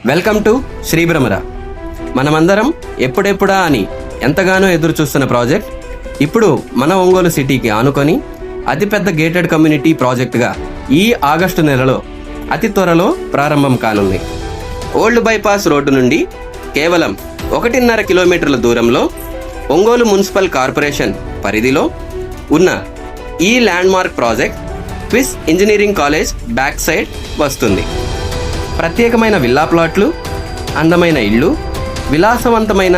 Welcome to శ్రీభ్రమర. మనమందరం ఎప్పుడెప్పుడా అని ఎంతగానో ఎదురు చూస్తున్న ప్రాజెక్ట్ ఇప్పుడు మన ఒంగోలు సిటీకి ఆనుకొని అతిపెద్ద గేటెడ్ కమ్యూనిటీ ప్రాజెక్టుగా ఈ ఆగస్టు నెలలో అతి త్వరలో ప్రారంభం కానుంది. ఓల్డ్ బైపాస్ రోడ్డు నుండి కేవలం 1.5 కిలోమీటర్ల దూరంలో ఒంగోలు మున్సిపల్ కార్పొరేషన్ పరిధిలో ఉన్న ఈ landmark project QIS engineering college back side వస్తుంది. ప్రత్యేకమైన విల్లా ప్లాట్లు, అందమైన ఇళ్ళు, విలాసవంతమైన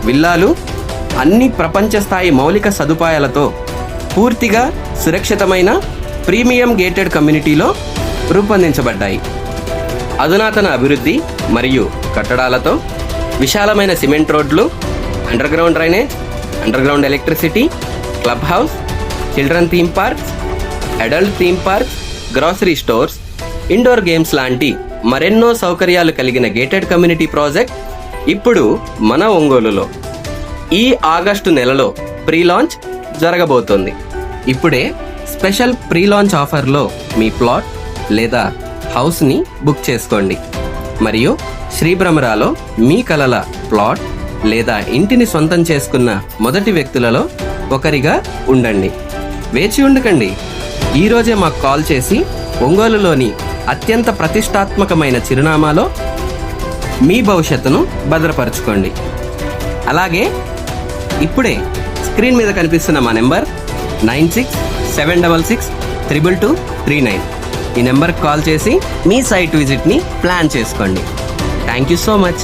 విల్లాలు, అన్ని ప్రపంచ స్థాయి మౌలిక సదుపాయాలతో పూర్తిగా సురక్షితమైన ప్రీమియం గేటెడ్ కమ్యూనిటీలో రూపొందించబడ్డాయి. అధునాతన అభివృద్ధి మరియు కట్టడాలతో విశాలమైన సిమెంట్ రోడ్లు, underground drainage, underground electricity, club house, children theme parks, adult theme parks, grocery stores, indoor games లాంటి మరెన్నో సౌకర్యాలు కలిగిన గేటెడ్ కమ్యూనిటీ ప్రాజెక్ట్ ఇప్పుడు మన ఒంగోలులో ఈ ఆగస్టు నెలలో ప్రీ లాంచ్ జరగబోతోంది. ఇప్పుడే స్పెషల్ ప్రీ లాంచ్ ఆఫర్లో మీ ప్లాట్ లేదా హౌస్ని బుక్ చేసుకోండి మరియు శ్రీభ్రమరాలో మీ కలల ప్లాట్ లేదా ఇంటిని సొంతం చేసుకున్న మొదటి వ్యక్తులలో ఒకరిగా ఉండండి. వేచి ఉండకండి, ఈరోజే మాకు కాల్ చేసి ఒంగోలులోని అత్యంత ప్రతిష్టాత్మకమైన చిరునామాలో మీ భవిష్యత్తును భద్రపరచుకోండి. అలాగే ఇప్పుడే స్క్రీన్ మీద కనిపిస్తున్న మా నెంబర్ 9676622239 ఈ నెంబర్కి కాల్ చేసి మీ సైట్ విజిట్ని ప్లాన్ చేసుకోండి. Thank you so much.